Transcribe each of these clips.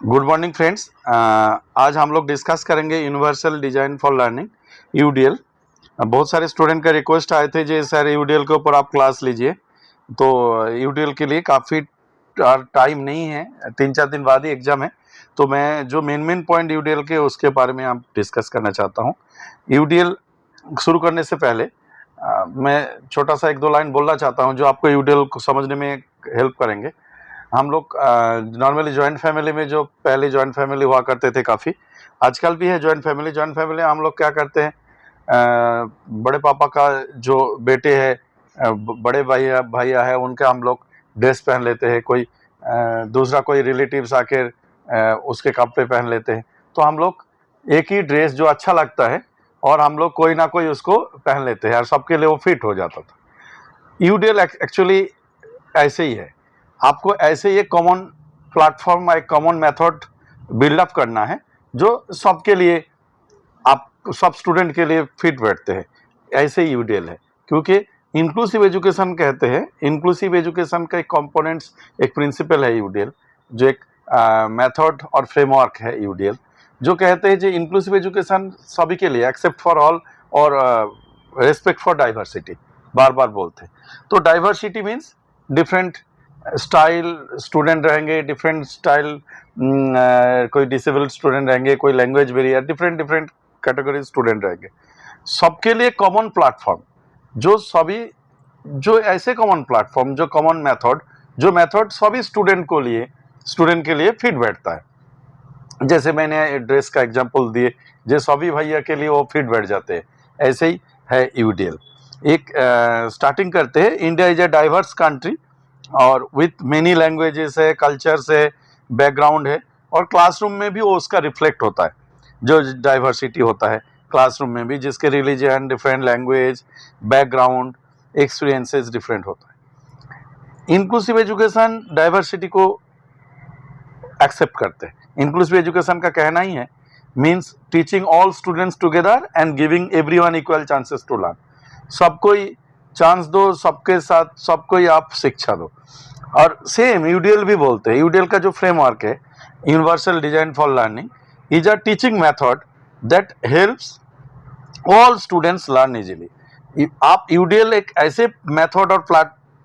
Good morning friends. आज हम लोग डिस्कस करेंगे universal design for learning UDL. बहुत सारे स्टूडेंट का रिक्वेस्ट आए थे जी सर यूडीएल के ऊपर आप क्लास लीजिए। तो यूडीएल के लिए काफ़ी टाइम नहीं है, 3-4 दिन बाद ही एग्जाम है। तो मैं जो मेन पॉइंट यूडीएल के उसके बारे में आप डिस्कस करना चाहता हूँ। यूडीएल शुरू करने से पहले मैं छोटा सा 1-2 लाइन बोलना चाहता हूँ जो आपको यूडीएल को समझने में हेल्प करेंगे। हम लोग नॉर्मली जॉइंट फैमिली में, जो पहले जॉइंट फैमिली हुआ करते थे काफ़ी, आजकल भी है जॉइंट फैमिली हम लोग क्या करते हैं, बड़े पापा का जो बेटे है, बड़े भैया है, उनका हम लोग ड्रेस पहन लेते हैं। कोई दूसरा कोई रिलेटिव्स आके उसके कपड़े पहन लेते हैं। तो हम लोग एक ही ड्रेस जो अच्छा लगता है और हम लोग कोई ना कोई उसको पहन लेते हैं और सबके लिए वो फिट हो जाता था। यूडीएल एक्चुअली ऐसे ही है। आपको ऐसे ही एक कॉमन प्लेटफॉर्म, एक कॉमन मेथड बिल्डअप करना है जो सबके लिए, आप सब स्टूडेंट के लिए फिट बैठते हैं। ऐसे ही यूडीएल है, क्योंकि इंक्लूसिव एजुकेशन कहते हैं। इंक्लूसिव एजुकेशन का एक कंपोनेंट्स, एक प्रिंसिपल है यूडीएल, जो एक मेथड और फ्रेमवर्क है यूडीएल, जो कहते हैं कि इंक्लूसिव एजुकेशन सभी के लिए, एक्सेप्ट फॉर ऑल, और रेस्पेक्ट फॉर डाइवर्सिटी बार बार बोलते हैं। तो diversity means different style student रहेंगे, डिफरेंट स्टाइल, कोई डिसेबल्ड स्टूडेंट रहेंगे, कोई language barrier, different different category student रहेंगे। सबके लिए कॉमन प्लेटफॉर्म, जो सभी, जो ऐसे कॉमन प्लेटफॉर्म, जो कॉमन मेथड, जो मेथड सभी स्टूडेंट के लिए फिट बैठता है। जैसे मैंने ड्रेस का एग्जांपल दिए, जो सभी भैया के लिए वो फिट बैठ जाते हैं, ऐसे ही है यूडीएल। एक स्टार्टिंग करते हैं। India is a diverse country और विथ मेनी लैंग्वेजेस है, कल्चर्स है, बैकग्राउंड है, और क्लासरूम में भी वो उसका रिफ्लेक्ट होता है। जो डाइवर्सिटी होता है क्लासरूम में भी, जिसके religion, different language, background, experiences different होता है। इंक्लूसिव एजुकेशन डाइवर्सिटी को एक्सेप्ट करते हैं। इंक्लूसिव एजुकेशन का कहना ही है, means teaching all students together and giving everyone equal chances to learn. सबको ही चांस दो, सबके साथ सबको ही आप शिक्षा दो। और सेम यूडीएल भी बोलते हैं। यूडीएल का जो फ्रेमवर्क है, universal design for learning, is a teaching method that helps all students learn easily. आप यूडीएल एक ऐसे मेथड और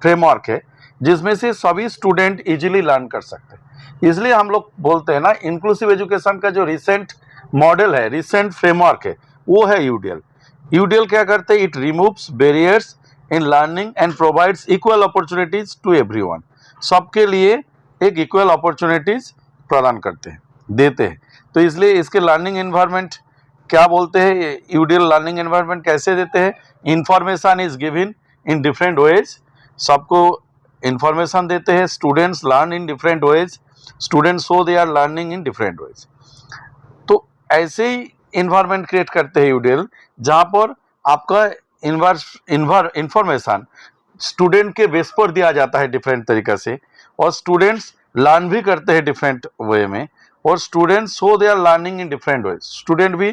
फ्रेमवर्क है जिसमें से सभी स्टूडेंट इजीली लर्न कर सकते हैं। इसलिए हम लोग बोलते हैं ना, इंक्लूसिव एजुकेशन का जो रिसेंट मॉडल है, रिसेंट फ्रेमवर्क है, वो है यूडीएल। यूडीएल क्या करते हैं? It removes barriers in learning and provides equal opportunities to everyone. सबके लिए एक इक्वल अपॉर्चुनिटीज प्रदान करते हैं, देते हैं। तो इसलिए इसके लर्निंग एनवायरनमेंट क्या बोलते हैं? यूडीएल लर्निंग एनवायरनमेंट कैसे देते हैं? Information is given in different ways. सबको इंफॉर्मेशन देते हैं। Students learn in different ways. Students so they are learning in different ways. तो ऐसे ही इन्वायरमेंट क्रिएट करते हैं यूडीएल, जहाँ पर आपका इंफॉर्मेशन स्टूडेंट के बेस पर दिया जाता है डिफरेंट तरीके से, और स्टूडेंट्स लर्न भी करते हैं डिफरेंट वे में, और students so they are learning in different way. Student भी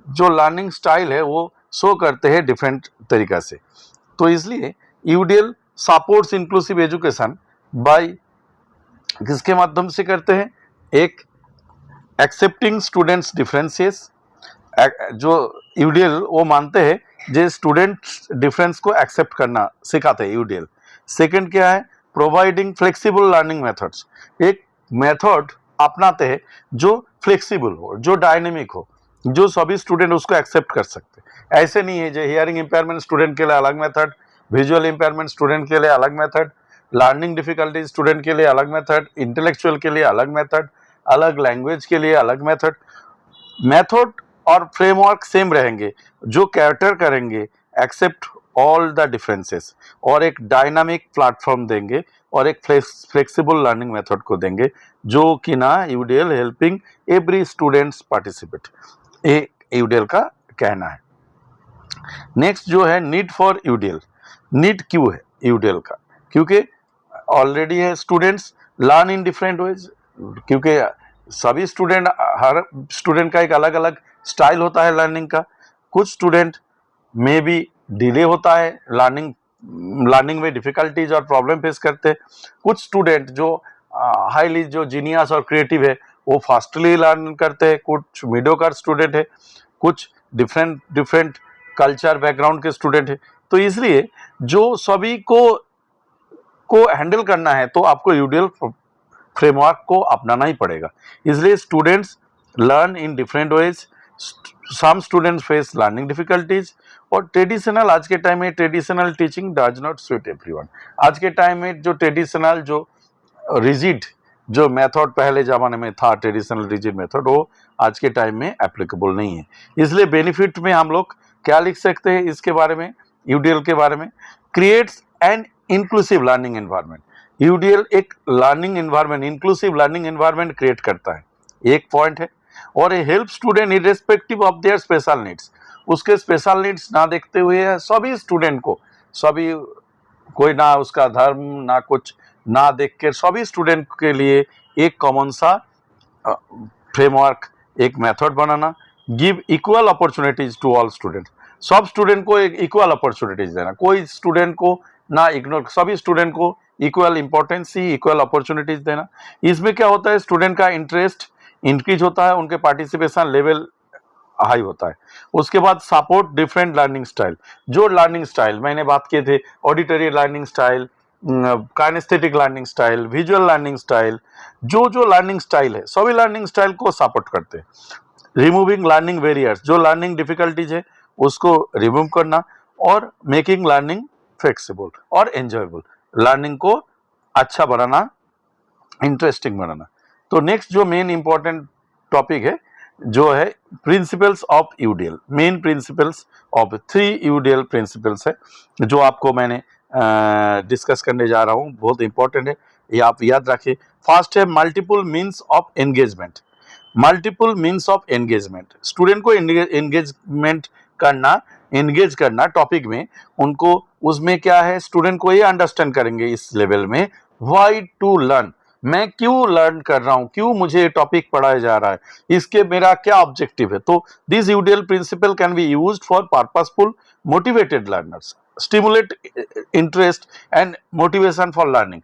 जो लर्निंग स्टाइल है वो शो करते हैं डिफरेंट तरीका से। तो इसलिए UDL supports inclusive education by, किसके माध्यम से करते हैं? एक, एक्सेप्टिंग स्टूडेंट्स डिफरेंसेस। जो यूडीएल वो मानते हैं, जो स्टूडेंट्स डिफरेंस को एक्सेप्ट करना सिखाते हैं यूडीएल। सेकंड क्या है? Providing flexible learning methods. एक मेथड अपनाते हैं जो फ्लेक्सिबल हो, जो डायनेमिक हो, जो सभी स्टूडेंट उसको एक्सेप्ट कर सकते हैं। ऐसे नहीं है जो हियरिंग इम्पेयरमेंट स्टूडेंट के लिए अलग मेथड, विजुअल इम्पेयरमेंट स्टूडेंट के लिए अलग मेथड, लर्निंग डिफिकल्टी स्टूडेंट के लिए अलग मेथड, इंटेलेक्चुअल के लिए अलग मेथड, अलग लैंग्वेज के लिए अलग मेथड। मेथड और फ्रेमवर्क सेम रहेंगे, जो कैटर करेंगे एक्सेप्ट ऑल द डिफरेंसेस, और एक डायनामिक प्लेटफॉर्म देंगे, और एक फ्लेक्सिबल लर्निंग मेथड को देंगे, जो कि ना UDL helping every students participate, ये यूडीएल का कहना है। नेक्स्ट जो है नीड फॉर यूडीएल। नीड क्यों है यूडीएल का? क्योंकि ऑलरेडी है, students learn in different veg. क्योंकि सभी स्टूडेंट, हर स्टूडेंट का एक अलग अलग स्टाइल होता है लर्निंग का। कुछ स्टूडेंट में भी डिले होता है, लर्निंग में डिफिकल्टीज और प्रॉब्लम फेस करते हैं। कुछ स्टूडेंट जो हाईली जो जीनियस और क्रिएटिव है वो फास्टली लर्न करते हैं, कुछ मीडियोकर स्टूडेंट है, कुछ डिफरेंट डिफरेंट कल्चर बैकग्राउंड के स्टूडेंट है। तो इसलिए जो सभी को हैंडल करना है तो आपको यूडीएल फ्रेमवर्क को अपनाना ही पड़ेगा। इसलिए students learn in different ways, some students face learning difficulties, और ट्रेडिशनल आज के टाइम में traditional teaching does not suit everyone. आज के टाइम में जो ट्रेडिशनल जो रिजिड जो मेथड पहले जमाने में था, ट्रेडिशनल रिजिड मेथड, वो आज के टाइम में एप्लीकेबल नहीं है। इसलिए बेनिफिट में हम लोग क्या लिख सकते हैं इसके बारे में, यूडीएल के बारे में, creates an inclusive learning environment. UDL एक learning environment, inclusive learning environment create करता है, एक पॉइंट है। और ये help student irrespective of their special needs, उसके स्पेशल नीड्स ना देखते हुए सभी स्टूडेंट को, सभी कोई ना उसका धर्म ना कुछ ना देख के सभी स्टूडेंट के लिए एक कॉमन सा फ्रेमवर्क, एक मेथड बनाना। Give equal opportunities to all student, सब स्टूडेंट को एक इक्वल अपॉर्चुनिटीज देना, कोई स्टूडेंट को ना इग्नोर, सभी स्टूडेंट को इक्वल इंपॉर्टेंस ही, इक्वल अपॉर्चुनिटीज देना। इसमें क्या होता है, स्टूडेंट का इंटरेस्ट इंक्रीज होता है, उनके पार्टिसिपेशन लेवल हाई होता है। उसके बाद सपोर्ट डिफरेंट लर्निंग स्टाइल, जो लर्निंग स्टाइल मैंने बात किए थे, auditory learning style, kinesthetic learning style, visual learning style, जो लर्निंग स्टाइल है सभी लर्निंग स्टाइल को सपोर्ट करते हैं। रिमूविंग लर्निंग वेरियर्स, जो लर्निंग डिफिकल्टीज है उसको रिमूव करना, और मेकिंग लर्निंग फ्लेक्सिबल और एंजॉयबल, लर्निंग को अच्छा बनाना, इंटरेस्टिंग बनाना। तो नेक्स्ट जो मेन इंपॉर्टेंट टॉपिक है जो है principles of UDL, main principles of 3 UDL principles है जो आपको मैंने डिस्कस करने जा रहा हूँ, बहुत इंपॉर्टेंट है, ये आप याद रखिए। फर्स्ट है multiple means of engagement, multiple means of engagement, student को एंगेजमेंट करना, एंगेज करना टॉपिक में, उनको उसमें क्या है, स्टूडेंट को ये अंडरस्टैंड करेंगे इस लेवल में, व्हाई टू लर्न, मैं क्यों लर्न कर रहा हूं, क्यों मुझे ये टॉपिक पढ़ाया जा रहा है, इसके मेरा क्या ऑब्जेक्टिव है। तो this UDL principle can be used for purposeful motivated learners, stimulate interest and motivation for learning.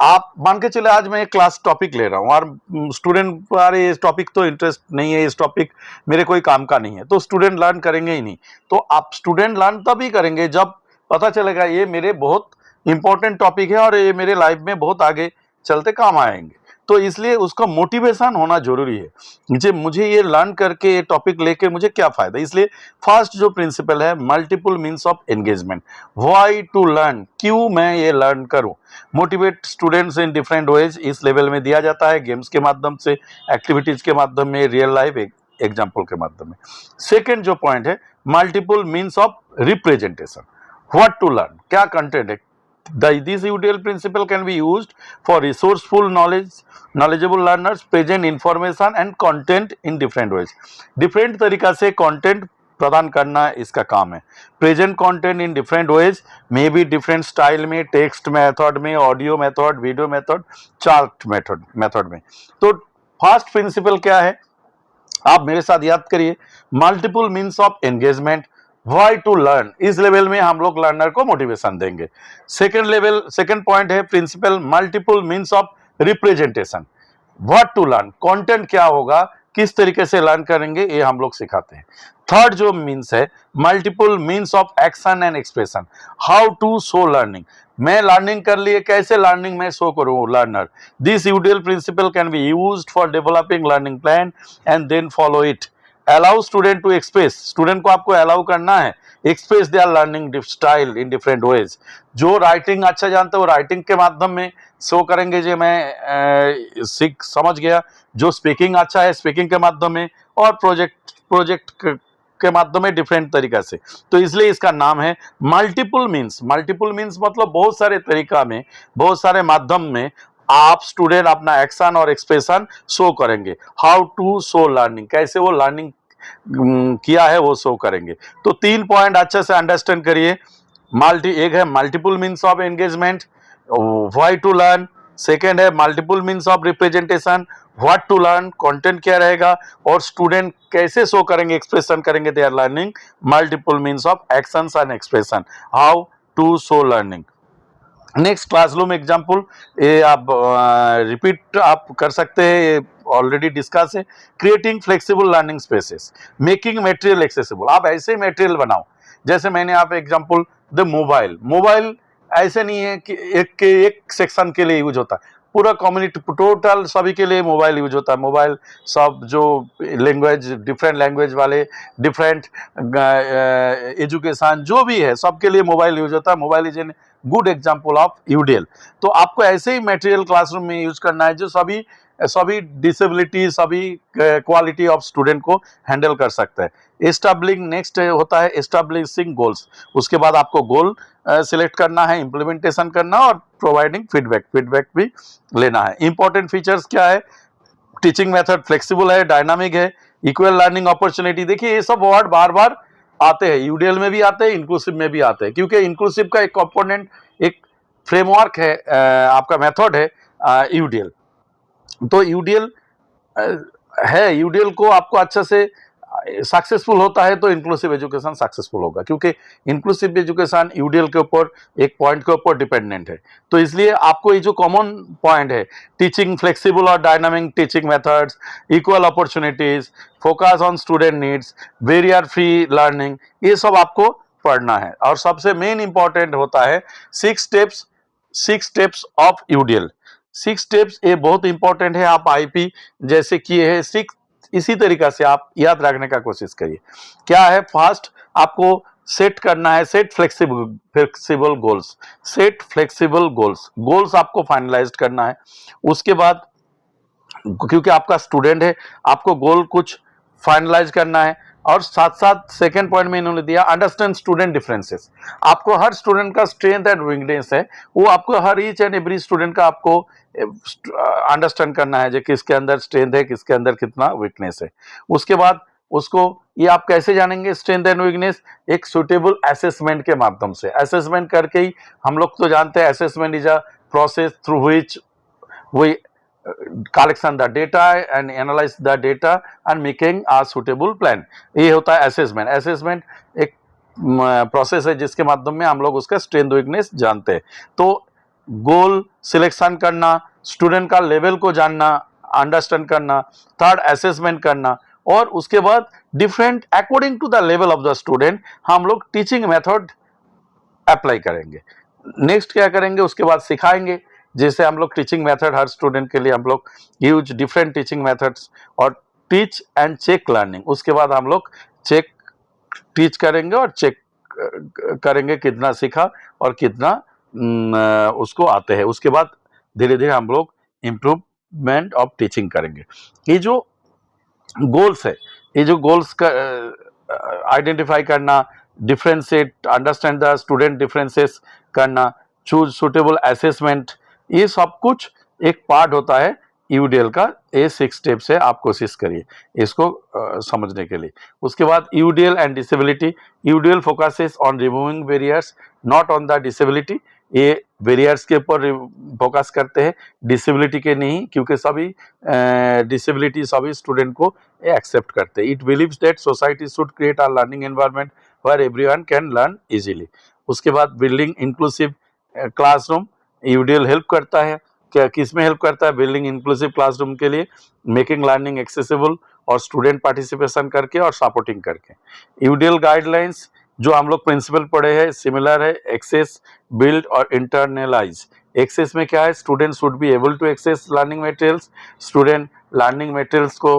आप मान के चले आज मैं एक क्लास टॉपिक ले रहा हूँ और स्टूडेंट अरे इस टॉपिक तो इंटरेस्ट नहीं है, इस टॉपिक मेरे कोई काम का नहीं है, तो स्टूडेंट लर्न करेंगे ही नहीं। तो आप स्टूडेंट लर्न तभी करेंगे जब पता चलेगा ये मेरे बहुत इंपॉर्टेंट टॉपिक है और ये मेरे लाइफ में बहुत आगे चलते काम आएंगे। तो इसलिए उसका मोटिवेशन होना जरूरी है, मुझे ये लर्न करके ये टॉपिक लेके मुझे क्या फायदा। इसलिए फर्स्ट जो प्रिंसिपल है multiple means of engagement, why to learn, क्यों मैं ये लर्न करूं, motivate students in different ways, इस लेवल में दिया जाता है, गेम्स के माध्यम से, एक्टिविटीज के माध्यम में, रियल लाइफ एग्जाम्पल के माध्यम में। सेकेंड जो पॉइंट है multiple means of representation, what to learn, क्या कंटेंट है। This UTL principle can be used for resourceful knowledgeable learners, present information and content in different ways. Different तरीका से content प्रदान करना इसका काम है। Present content in different veg, may be different style में, टेक्स्ट मेथड में, audio method, video method, chart method में। तो फर्स्ट प्रिंसिपल क्या है, आप मेरे साथ याद करिए, multiple means of engagement, why to learn, इस लेवल में हम लोग लर्नर को मोटिवेशन देंगे। सेकेंड पॉइंट है principle multiple means of representation, what to learn, content क्या होगा, किस तरीके से लर्न करेंगे, ये हम लोग सिखाते हैं। थर्ड जो मीन्स है multiple means of action and expression, how to show learning, मैं लर्निंग कर लिए, कैसे लर्निंग में शो करूं learner. This UDL principle can be used for developing learning plan and then follow it. Allow student to express, student को आपको allow करना है express their learning style in different ways. जो राइटिंग अच्छा जानते हो राइटिंग के माध्यम में शो करेंगे जो मैं सीख समझ गया, जो स्पीकिंग अच्छा है स्पीकिंग के माध्यम में, और प्रोजेक्ट के माध्यम में डिफरेंट तरीका से। तो इसलिए इसका नाम है मल्टीपल मीन्स। मल्टीपल मीन्स मतलब बहुत सारे तरीका में, बहुत सारे माध्यम में आप स्टूडेंट अपना एक्शन और एक्सप्रेशन शो करेंगे। हाउ टू शो लर्निंग, कैसे वो लर्निंग किया है वो शो करेंगे। तो 3 पॉइंट अच्छे से अंडरस्टैंड करिए। एक है multiple means of engagement, why to learn. Second है multiple means of representation, what to learn, content क्या रहेगा, और स्टूडेंट कैसे शो करेंगे, एक्सप्रेशन करेंगे they are learning. Multiple means of actions and expression, how to show learning. Next classroom example, ये आप repeat आप कर सकते हैं, ये ऑलरेडी डिस्कस है। Creating flexible learning spaces, making material accessible. आप ऐसे मटेरियल बनाओ, जैसे मैंने आप एग्जाम्पल द मोबाइल, मोबाइल ऐसे नहीं है कि एक सेक्शन के लिए यूज होता है, पूरा कम्युनिटी टोटल सभी के लिए मोबाइल यूज होता है। मोबाइल सब जो लैंग्वेज, डिफरेंट लैंग्वेज वाले, डिफरेंट एजुकेशन जो भी है, सबके लिए मोबाइल यूज होता है। Mobile is an good example of UDL. तो आपको ऐसे ही मटेरियल क्लासरूम में यूज करना है जो सभी सभी डिसेबिलिटी, सभी क्वालिटी ऑफ स्टूडेंट को हैंडल कर सकता है। एस्टैब्लिशिंग, नेक्स्ट होता है एस्टैब्लिशिंग गोल्स। उसके बाद आपको गोल सिलेक्ट करना है, इंप्लीमेंटेशन करना और प्रोवाइडिंग फीडबैक, फीडबैक भी लेना है। इंपॉर्टेंट फीचर्स क्या है? टीचिंग मेथड फ्लेक्सिबल है, डायनामिक है, इक्वल लर्निंग अपॉर्चुनिटी। देखिए ये सब वर्ड बार बार आते हैं, यूडीएल में भी आते हैं, इंक्लूसिव में भी आते हैं, क्योंकि इंक्लूसिव का एक कंपोनेंट, एक फ्रेमवर्क है, आपका मेथड है यूडीएल। तो यूडीएल है, यूडीएल को आपको अच्छे से सक्सेसफुल होता है तो इंक्लूसिव एजुकेशन सक्सेसफुल होगा, क्योंकि इंक्लूसिव एजुकेशन यूडीएल के ऊपर, एक पॉइंट के ऊपर डिपेंडेंट है। तो इसलिए आपको ये जो कॉमन पॉइंट है, टीचिंग फ्लेक्सिबल और dynamic teaching methods, equal opportunities, focus on student needs, barrier free learning, ये सब आपको पढ़ना है। और सबसे मेन इंपॉर्टेंट होता है 6 steps, 6 steps of UDL. 6 steps ये बहुत इंपॉर्टेंट है। आप आईपी जैसे किए हैं, 6 इसी तरीका से आप याद रखने का कोशिश करिए। क्या है? फर्स्ट आपको सेट करना है, set flexible flexible goals, set flexible goals, goals आपको फाइनलाइज करना है। उसके बाद क्योंकि आपका स्टूडेंट है, आपको गोल कुछ फाइनलाइज करना है। और साथ साथ सेकेंड पॉइंट में इन्होंने दिया अंडरस्टैंड स्टूडेंट डिफरेंसेस। आपको हर स्टूडेंट का स्ट्रेंथ एंड वीकनेस है, वो आपको हर ईच एंड एवरी स्टूडेंट का आपको अंडरस्टैंड करना है, जो किसके अंदर स्ट्रेंथ है, किसके अंदर कितना वीकनेस है। उसके बाद उसको, ये आप कैसे जानेंगे स्ट्रेंथ एंड वीकनेस? एक सुटेबल असेसमेंट के माध्यम से। असेसमेंट करके ही, हम लोग तो जानते हैं assessment is a process through which we collection the data and analyze the data and making a suitable plan। ये होता है असेसमेंट। असेसमेंट एक प्रोसेस है जिसके माध्यम में हम लोग उसका स्ट्रेंथ वीकनेस जानते हैं। तो गोल सिलेक्शन करना, स्टूडेंट का लेवल को जानना, अंडरस्टैंड करना, थर्ड असेसमेंट करना, और उसके बाद different according to the level of the student हम लोग टीचिंग मेथड अप्लाई करेंगे। नेक्स्ट क्या करेंगे? उसके बाद सिखाएंगे। जैसे हम लोग टीचिंग मेथड, हर स्टूडेंट के लिए हम लोग यूज डिफरेंट टीचिंग मेथड्स और टीच एंड चेक लर्निंग। उसके बाद हम लोग चेक, टीच करेंगे और चेक करेंगे कितना सीखा और कितना उसको आते हैं। उसके बाद धीरे धीरे हम लोग इम्प्रूवमेंट ऑफ टीचिंग करेंगे। ये जो गोल्स है, ये जो गोल्स का आइडेंटिफाई करना, differentiate, understand the student differences करना, चूज सुटेबल असेसमेंट, ये सब कुछ एक पार्ट होता है यूडीएल का। ये 6 स्टेप्स है, आप कोशिश करिए इसको समझने के लिए। उसके बाद UDL and disability. UDL focuses on removing barriers, not on the disability. ये बैरियर्स के ऊपर फोकस करते हैं, डिसेबिलिटी के नहीं, क्योंकि सभी डिसेबिलिटी सभी स्टूडेंट को एक्सेप्ट करते हैं। It believes that society should create a learning environment where everyone can learn easily. उसके बाद building inclusive classroom. UDL help करता है, क्या किस में हेल्प करता है? बिल्डिंग इंक्लूसिव क्लासरूम के लिए, मेकिंग लर्निंग एक्सेसिबल और स्टूडेंट पार्टिसिपेशन करके और सपोर्टिंग करके। यूडीएल गाइडलाइंस जो हम लोग प्रिंसिपल पढ़े हैं सिमिलर है, एक्सेस, बिल्ड और इंटरनलाइज। एक्सेस में क्या है? Student should be able to access learning materials, student learning materials को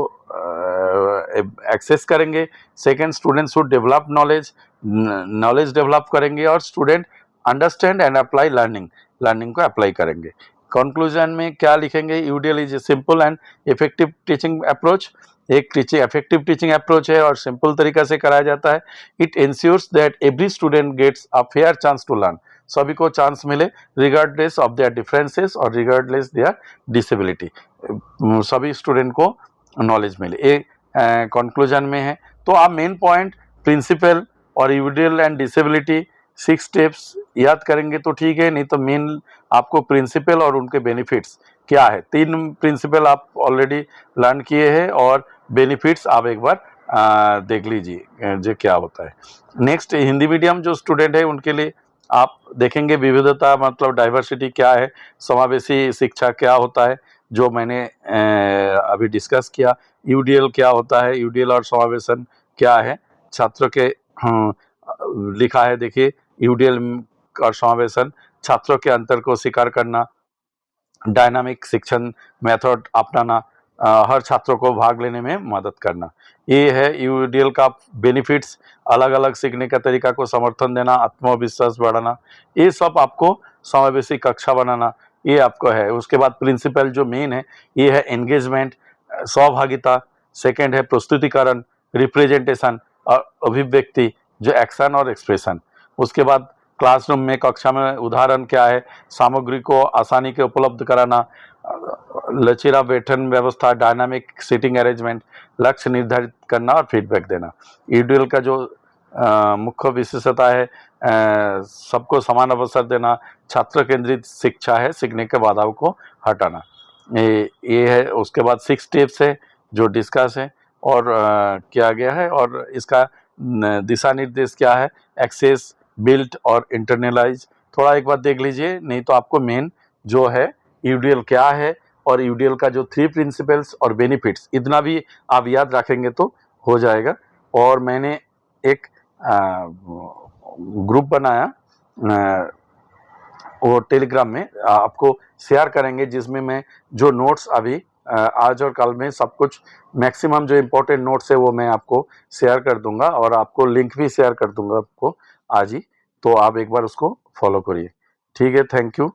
एक्सेस करेंगे। Second, student should develop knowledge, knowledge develop करेंगे। और student understand and apply learning, learning को अप्लाई करेंगे। कंक्लूजन में क्या लिखेंगे? UDL is a simple and effective teaching approach. एक टीचिंग इफेक्टिव टीचिंग अप्रोच है और सिंपल तरीका से कराया जाता है। It ensures that every student gets a fair chance to learn, सभी को चांस मिले रिगार्डलेस ऑफ देयर डिफरेंसेस और रिगार्डलेस देयर डिसेबिलिटी, सभी स्टूडेंट को नॉलेज मिले। ये कंक्लूजन में है। तो आप मेन पॉइंट प्रिंसिपल और यूडीएल एंड डिसेबिलिटी 6 स्टेप्स याद करेंगे तो ठीक है, नहीं तो मेन आपको प्रिंसिपल और उनके बेनिफिट्स क्या है, 3 प्रिंसिपल आप ऑलरेडी लर्न किए हैं और बेनिफिट्स आप एक बार देख लीजिए जो क्या होता है। नेक्स्ट, हिंदी मीडियम जो स्टूडेंट है उनके लिए आप देखेंगे विविधता मतलब डाइवर्सिटी क्या है, समावेशी शिक्षा क्या होता है, जो मैंने अभी डिस्कस किया। यूडीएल क्या होता है, यूडीएल और समावेशन क्या है, छात्रों के लिखा है देखिए, यूडीएल और समावेशन छात्रों के अंतर को स्वीकार करना, डायनामिक शिक्षण मेथड अपनाना, हर छात्रों को भाग लेने में मदद करना। ये है यूडीएल का बेनिफिट्स, अलग अलग सीखने का तरीका को समर्थन देना, आत्मविश्वास बढ़ाना, ये सब आपको समावेशी कक्षा बनाना, ये आपको है। उसके बाद प्रिंसिपल जो मेन है ये है एंगेजमेंट, सहभागिता, सेकेंड है प्रस्तुतिकरण, रिप्रेजेंटेशन और अभिव्यक्ति जो एक्शन और एक्सप्रेशन। उसके बाद क्लासरूम में कक्षा में उदाहरण क्या है, सामग्री को आसानी के उपलब्ध कराना, लचीला बैठन व्यवस्था, डायनामिक सीटिंग अरेंजमेंट, लक्ष्य निर्धारित करना और फीडबैक देना। यूडीएल का जो मुख्य विशेषता है सबको समान अवसर देना, छात्र केंद्रित शिक्षा है, सीखने के बाधाओं को हटाना, ये है। उसके बाद 6 स्टेप्स है जो डिस्कस है और किया गया है, और इसका दिशा निर्देश क्या है, एक्सेस, बिल्ट और इंटरनलाइज। थोड़ा एक बार देख लीजिए, नहीं तो आपको मेन जो है यूडीएल क्या है और यूडीएल का जो 3 प्रिंसिपल्स और बेनिफिट्स, इतना भी आप याद रखेंगे तो हो जाएगा। और मैंने एक ग्रुप बनाया वो टेलीग्राम में आपको शेयर करेंगे, जिसमें मैं जो नोट्स अभी आज और कल में सब कुछ मैक्सिमम जो इम्पोर्टेंट नोट्स है वो मैं आपको शेयर कर दूंगा, और आपको लिंक भी शेयर कर दूंगा आपको आज ही, तो आप एक बार उसको फॉलो करिए। ठीक है, थैंक यू।